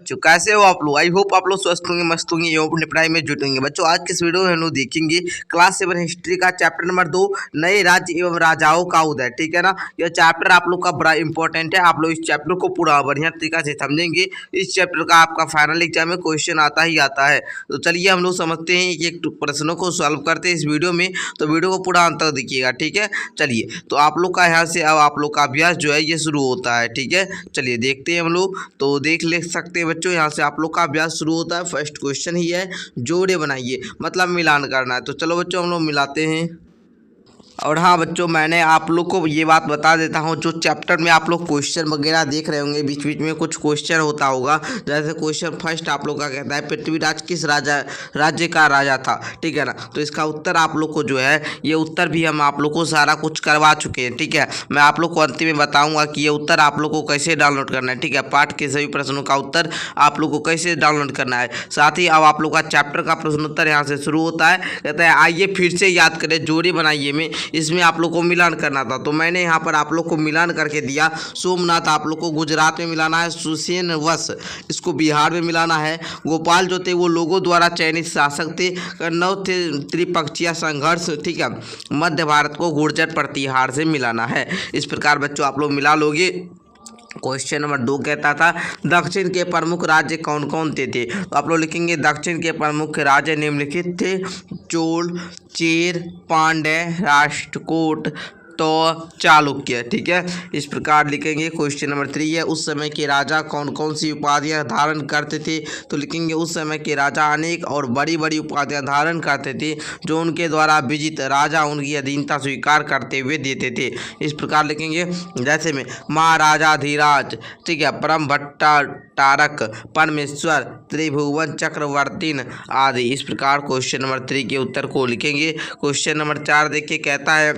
बच्चों कैसे हो आप लोग। आई होप आप लोग स्वस्थ होंगे, मस्त होंगे एवं अपने पढ़ाई में जुटे होंगे। बच्चों आज के इस वीडियो में हम लोग देखेंगे क्लास 7 हिस्ट्री का चैप्टर नंबर 2 नए राज्य एवं राजाओं का उदय। ठीक है ना, यह चैप्टर आप लोग का बड़ा इंपॉर्टेंट है। आप लोग इस चैप्टर को पूरा बढ़िया तरीका से समझेंगे। इस चैप्टर का आपका फाइनल एग्जाम में क्वेश्चन आता ही आता है। तो चलिए हम लोग समझते हैं एक प्रश्नों को सॉल्व करते हैं इस वीडियो में। तो वीडियो को पूरा अंत तक देखिएगा, ठीक है। चलिए तो आप लोग का यहाँ से अब आप लोग का अभ्यास जो है ये शुरू होता है, ठीक है। चलिए देखते हैं हम लोग। तो देख ले सकते हैं बच्चों, यहाँ से आप लोग का अभ्यास शुरू होता है। फर्स्ट क्वेश्चन ही है जोड़े बनाइए, मतलब मिलान करना है। तो चलो बच्चों हम लोग मिलाते हैं। और हाँ बच्चों, मैंने आप लोग को ये बात बता देता हूँ, जो चैप्टर में आप लोग क्वेश्चन वगैरह देख रहे होंगे बीच बीच में कुछ क्वेश्चन होता होगा। जैसे क्वेश्चन फर्स्ट आप लोग का कहता है पृथ्वीराज किस राज्य का राजा था, ठीक है ना। तो इसका उत्तर आप लोग को जो है ये उत्तर भी हम आप लोग को सारा कुछ करवा चुके हैं, ठीक है। मैं आप लोग को अंतिम में बताऊँगा कि ये उत्तर आप लोग को कैसे डाउनलोड करना है, ठीक है। पाठ के सभी प्रश्नों का उत्तर आप लोग को कैसे डाउनलोड करना है। साथ ही अब आप लोग का चैप्टर का प्रश्नोत्तर यहाँ से शुरू होता है। कहता है आइए फिर से याद करें जोड़ी बनाइए में, इसमें आप लोग को मिलान करना था। तो मैंने यहाँ पर आप लोग को मिलान करके दिया। सोमनाथ आप लोग को गुजरात में मिलाना है, सुसेन वश इसको बिहार में मिलाना है, गोपाल जो थे वो लोगों द्वारा चयनित शासक थे, कन्नौज थे त्रिपक्षीय संघर्ष, ठीक है। मध्य भारत को गुर्जर प्रतिहार से मिलाना है। इस प्रकार बच्चों आप लोग मिला लोगे। क्वेश्चन नंबर 2 कहता था दक्षिण के प्रमुख राज्य कौन कौन थे। तो आप लोग लिखेंगे दक्षिण के प्रमुख राज्य निम्नलिखित थे चोल, चेर, पांड्य, राष्ट्रकूट तो चालुक्य, ठीक है। इस प्रकार लिखेंगे। क्वेश्चन नंबर 3 है उस समय के राजा कौन कौन सी उपाधियां धारण करते थे। तो लिखेंगे उस समय के राजा अनेक और बड़ी बड़ी उपाधियां धारण करते थे, जो उनके द्वारा विजित राजा उनकी अधीनता स्वीकार करते हुए देते थे। इस प्रकार लिखेंगे जैसे में महाराजाधिराज, ठीक है, परम भट्टारक, परमेश्वर, त्रिभुवन चक्रवर्तीन आदि। इस प्रकार क्वेश्चन नंबर 3 के उत्तर को लिखेंगे। क्वेश्चन नंबर 4 देखिए, कहता है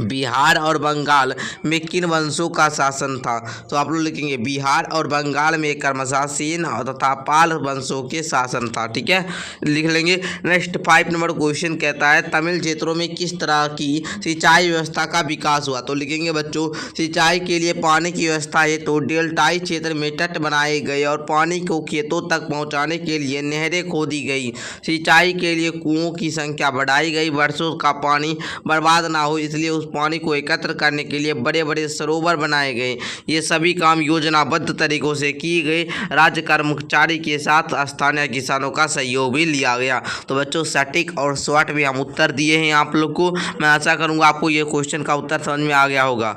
बिहार और बंगाल में किन वंशों का शासन था। तो आप लोग लिखेंगे बिहार और बंगाल में क्रमशः सेन तथा पाल वंशों के शासन था, ठीक है, लिख लेंगे। नेक्स्ट 5 नंबर क्वेश्चन कहता है तमिल क्षेत्रों में किस तरह की सिंचाई व्यवस्था का विकास हुआ। तो लिखेंगे बच्चों सिंचाई के लिए पानी की व्यवस्था है तो डेल्टाई क्षेत्र में तट बनाए गए और पानी को खेतों तक पहुँचाने के लिए नहरें खोदी गई। सिंचाई के लिए कुओं की संख्या बढ़ाई गई, वर्षों का पानी बर्बाद ना हो इसलिए उस पानी को एकत्र करने के लिए बड़े बड़े सरोवर बनाए गए। ये सभी काम योजनाबद्ध तरीकों से किए गए। राज्य कर्मचारी के साथ स्थानीय किसानों का सहयोग भी लिया गया। तो बच्चों सटीक और शॉर्ट भी हम उत्तर दिए हैं आप लोग को। मैं आशा करूंगा आपको ये क्वेश्चन का उत्तर समझ में आ गया होगा।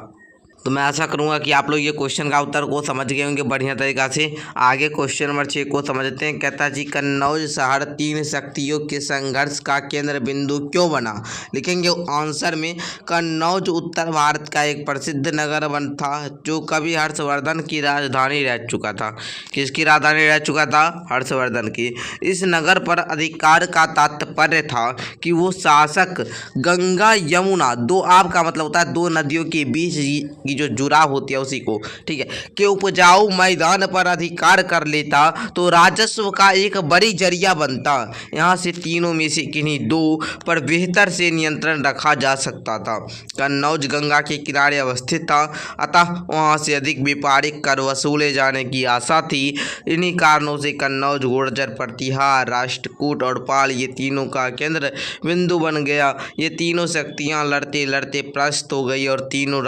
तो मैं आशा करूंगा कि आप लोग ये क्वेश्चन का उत्तर को समझ गए होंगे बढ़िया तरीक़ा से। आगे क्वेश्चन नंबर 6 को समझते हैं। कहता जी कन्नौज शहर 3 शक्तियों के संघर्ष का केंद्र बिंदु क्यों बना। लिखेंगे आंसर में कन्नौज उत्तर भारत का एक प्रसिद्ध नगर वन था जो कभी हर्षवर्धन की राजधानी रह चुका था। किसकी राजधानी रह चुका था? हर्षवर्धन की। इस नगर पर अधिकार का तात्पर्य था कि वो शासक गंगा यमुना, दो आप का मतलब होता है दो नदियों के बीच जो जुड़ाव होती है उसी को, ठीक है, के उपजाऊ मैदान पर अधिकार कर लेता तो राजस्व का एक बड़ी जरिया बनता। यहाँ से तीनों में से किन्हीं दो पर बेहतर से नियंत्रण रखा जा सकता था। कन्नौज गंगा के किनारे अवस्थित था, अतः वहाँ से अधिक व्यापारिक कर वसूले जाने की आशा थी। इन्हीं कारणों से कन्नौज गुर्जर प्रतिहार राष्ट्रकूट और पाल ये तीनों का केंद्र बिंदु बन गया। ये तीनों शक्तियाँ लड़ते लड़ते परास्त हो गई और तीनों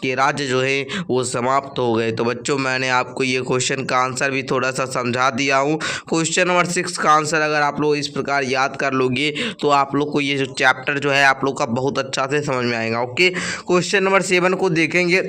राज्य जो है वो समाप्त हो गए। तो बच्चों मैंने आपको ये क्वेश्चन का आंसर भी थोड़ा सा समझा दिया हूँ। क्वेश्चन नंबर 6 का आंसर अगर आप लोग इस प्रकार याद कर लोगे तो आप लोग को ये जो चैप्टर जो है आप लोग का बहुत अच्छा से समझ में आएगा। ओके, क्वेश्चन नंबर 7 को देखेंगे।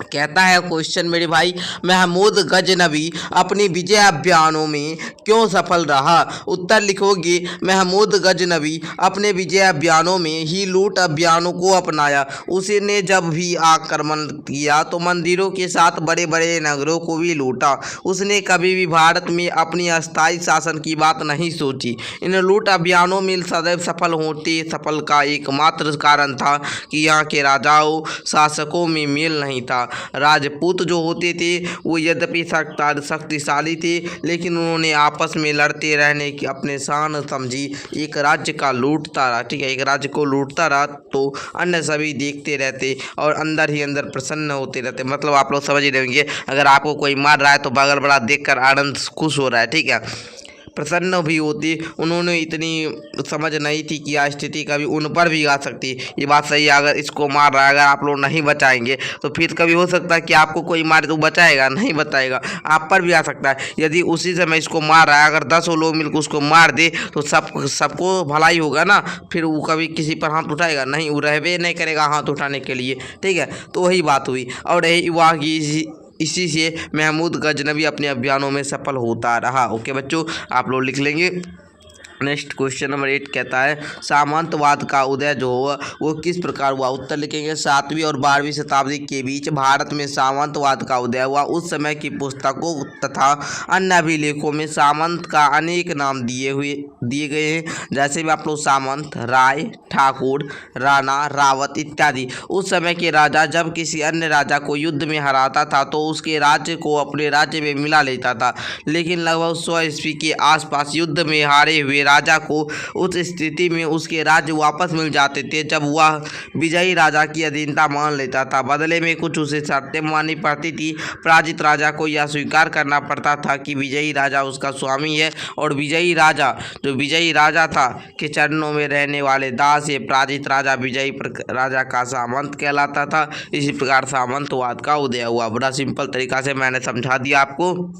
कहता है क्वेश्चन मेरे भाई महमूद गजनवी अपनी विजय अभियानों में क्यों सफल रहा। उत्तर लिखोगे महमूद गजनवी अपने विजय अभियानों में ही लूट अभियानों को अपनाया। उसने जब भी आक्रमण किया तो मंदिरों के साथ बड़े बड़े नगरों को भी लूटा। उसने कभी भी भारत में अपनी अस्थायी शासन की बात नहीं सोची। इन लूट अभियानों में सदैव सफल का एकमात्र कारण था कि यहाँ के राजाओं शासकों में मेल नहीं था। राजपूत जो होते थे वो यद्यपि शक्तिशाली थे, लेकिन उन्होंने आपस में लड़ते रहने की अपने शान समझी एक राज्य का लूटता रहा। ठीक है, एक राज्य को लूटता रहा तो अन्य सभी देखते रहते और अंदर ही अंदर प्रसन्न होते रहते। मतलब आप लोग समझ ही रहे होंगे, अगर आपको कोई मार रहा है तो बगल बड़ा देखकर आनंद खुश हो रहा है। ठीक है, प्रसन्न भी होती। उन्होंने इतनी समझ नहीं थी कि यह स्थिति कभी उन पर भी आ सकती। ये बात सही है, अगर इसको मार रहा है, अगर आप लोग नहीं बचाएंगे तो फिर कभी हो सकता है कि आपको कोई मारे तो बचाएगा नहीं, बताएगा आप पर भी आ सकता है। यदि उसी समय इसको मार रहा है, अगर 10 लोग मिलकर उसको मार दे तो सबको भलाई होगा ना, फिर वो कभी किसी पर हाथ उठाएगा नहीं, वो रहबे नहीं करेगा हाथ उठाने के लिए। ठीक है, तो वही बात हुई और यही हुआ कि इसी से महमूद गजनवी अपने अभियानों में सफल होता रहा। ओके बच्चों, आप लोग लिख लेंगे। नेक्स्ट क्वेश्चन नंबर 8 कहता है सामंतवाद का उदय जो हुआ वो किस प्रकार हुआ। उत्तर लिखेंगे 7वीं और 12वीं शताब्दी के बीच भारत में सामंतवाद का उदय हुआ। उस समय की पुस्तकों तथा अन्य अभिलेखों में सामंत का अनेक नाम दिए गए हैं, जैसे भी आप लोग सामंत, राय, ठाकुर, राणा, रावत इत्यादि। उस समय के राजा जब किसी अन्य राजा को युद्ध में हराता था तो उसके राज्य को अपने राज्य में मिला लेता था, लेकिन लगभग 100 ईस्वी के आसपास युद्ध में हारे हुए राजा को उस स्थिति में उसके राज्य वापस मिल जाते थे जब वह विजयी राजा की अधीनता मान लेता था। बदले में कुछ उसे शर्तें माननी पड़ती थी। पराजित राजा को यह स्वीकार करना पड़ता था कि विजयी राजा उसका स्वामी है और विजयी राजा था के चरणों में रहने वाले दास। ये पराजित राजा विजयी राजा का सामंत कहलाता था। इसी प्रकार सामंतवाद का उदय हुआ। बड़ा सिंपल तरीका से मैंने समझा दिया आपको।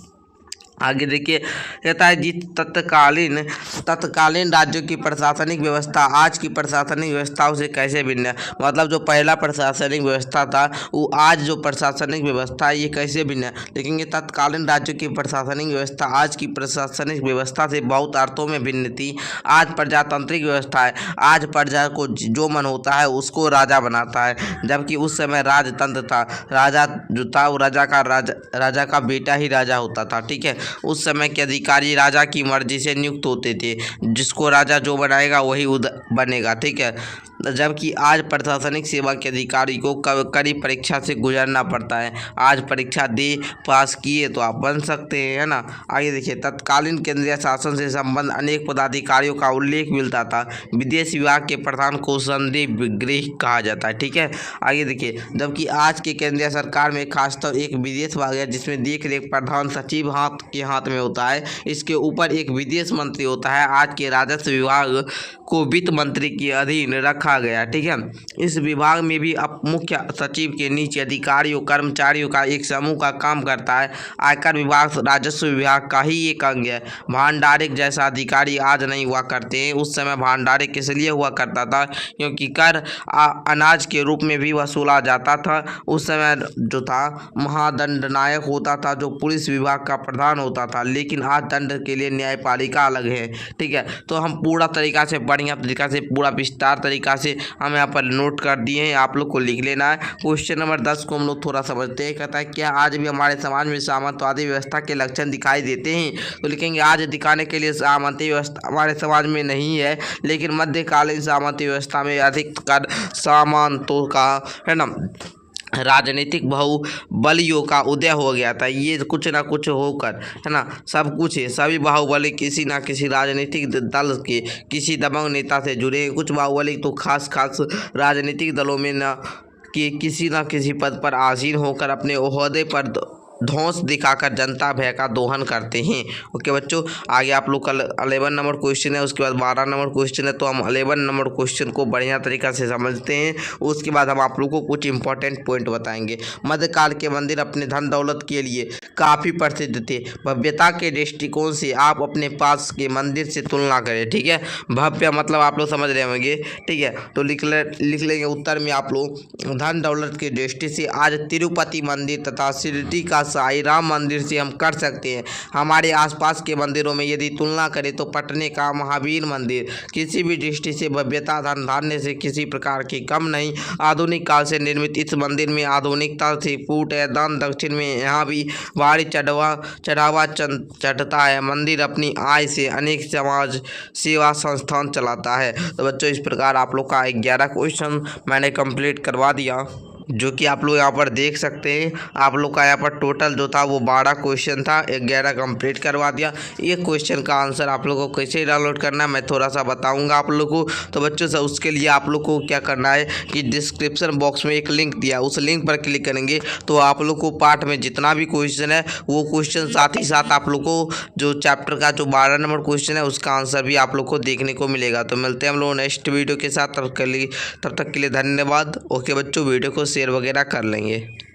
आगे देखिए, कहता है जी तत्कालीन राज्यों की प्रशासनिक व्यवस्था आज की प्रशासनिक व्यवस्थाओं से कैसे भिन्न है। मतलब जो पहला प्रशासनिक व्यवस्था था वो आज जो प्रशासनिक व्यवस्था है ये कैसे भिन्न है। लेकिन तत्कालीन राज्यों की प्रशासनिक व्यवस्था आज की प्रशासनिक व्यवस्था से बहुत अर्थों में भिन्न थी। आज प्रजातांत्रिक व्यवस्था है, आज प्रजा को जो मन होता है उसको राजा बनाता है, जबकि उस समय राजतंत्र था। राजा जो था वो राजा का बेटा ही राजा होता था। ठीक है, उस समय के अधिकारी राजा की मर्जी से नियुक्त होते थे, जिसको राजा जो बनाएगा वही बनेगा। ठीक है, जबकि आज प्रशासनिक सेवा के अधिकारी को कड़ी परीक्षा से गुजरना पड़ता है। आज परीक्षा दे पास किए तो आप बन सकते हैं, है ना। आगे देखिए, तत्कालीन केंद्रीय शासन से संबंध अनेक पदाधिकारियों का उल्लेख मिलता था। विदेश विभाग के प्रधान को संदेह गृह कहा जाता है। ठीक है, आगे देखिए, जबकि आज के केंद्रीय सरकार में खासतौर एक विदेश विभाग है जिसमें देख रेख प्रधान सचिव हाथ में होता है। इसके ऊपर एक विदेश मंत्री होता है। आज के राजस्व विभाग को वित्त मंत्री के अधीन रखा गया। ठीक है, इस विभाग में भी अब मुख्य सचिव के नीचे अधिकारियों कर्मचारियों का एक समूह का काम करता है। आयकर विभाग राजस्व विभाग का ही एक अंग है। भंडारिक जैसा अधिकारी आज नहीं हुआ करते हैं। उस समय भंडारिक इसलिए हुआ करता था क्योंकि कर अनाज के रूप में भी वसूला जाता था। उस समय जो था महादंडनायक होता था जो पुलिस विभाग का प्रधान होता था, लेकिन आज दंड के लिए न्यायपालिका अलग है। ठीक है, तो हम पूरा तरीका से बढ़िया तरीका से पूरा विस्तार तरीका से हम यहाँ पर नोट कर दिए हैं, आप लोग को लिख लेना है। क्वेश्चन नंबर 10 को हम लोग थोड़ा समझते हैं। कहता है क्या आज भी हमारे समाज में सामंतवादी व्यवस्था के लक्षण दिखाई देते हैं। तो लिखेंगे आज दिखाने के लिए सामंती व्यवस्था हमारे समाज में नहीं है, लेकिन मध्यकालीन सामंती व्यवस्था में अधिकतर सामंतों का, है ना, राजनीतिक बाहुबलियों का उदय हो गया था। ये कुछ ना कुछ होकर, है ना, सब कुछ है। सभी बाहुबली किसी ना किसी राजनीतिक दल के किसी दबंग नेता से जुड़े हैं। कुछ बाहुबली तो खास राजनीतिक दलों में न कि किसी न किसी पद पर आसीन होकर अपने ओहदे पर धौंस दिखाकर जनता भय का दोहन करते हैं। ओके बच्चों, आगे आप लोग कल 11 नंबर क्वेश्चन है, उसके बाद 12 नंबर क्वेश्चन है। तो हम 11 नंबर क्वेश्चन को बढ़िया तरीका से समझते हैं, उसके बाद हम आप लोग को कुछ इंपॉर्टेंट पॉइंट बताएंगे। मध्यकाल के मंदिर अपने धन दौलत के लिए काफ़ी प्रसिद्ध थे। भव्यता के दृष्टिकोण से आप अपने पास के मंदिर से तुलना करें। ठीक है, भव्य मतलब आप लोग समझ रहे होंगे। ठीक है, तो लिख लेंगे उत्तर में आप लोग धन दौलत की दृष्टि से आज तिरुपति मंदिर तथा शिरडी का साईं राम मंदिर से हम कर सकते हैं। हमारे आसपास के मंदिरों में यदि तुलना करें तो पटने का महावीर मंदिर किसी भी दृष्टि से भव्यता धन धान्य से किसी प्रकार की कम नहीं। आधुनिक काल से निर्मित इस मंदिर में आधुनिकता से फूट है। दान दक्षिण में यहाँ भी भारी चढ़ावा चढ़ता है। मंदिर अपनी आय से अनेक समाज सेवा संस्थान चलाता है। तो बच्चों, इस प्रकार आप लोग का 11 क्वेश्चन मैंने कंप्लीट करवा दिया। जो कि आप लोग यहाँ पर देख सकते हैं। आप लोग का यहाँ पर टोटल जो था वो 12 क्वेश्चन था, 11 कंप्लीट करवा दिया। एक क्वेश्चन का आंसर आप लोगों को कैसे डाउनलोड करना है मैं थोड़ा सा बताऊंगा आप लोगों को। तो बच्चों से उसके लिए आप लोग को क्या करना है कि डिस्क्रिप्शन बॉक्स में एक लिंक दिया, उस लिंक पर क्लिक करेंगे तो आप लोग को पार्ट में जितना भी क्वेश्चन है वो क्वेश्चन साथ ही साथ आप लोग को जो चैप्टर का जो 12 नंबर क्वेश्चन है उसका आंसर भी आप लोग को देखने को मिलेगा। तो मिलते हैं हम लोग नेक्स्ट वीडियो के साथ, तब तक के लिए धन्यवाद। ओके बच्चों, वीडियो को शेयर वगैरह कर लेंगे।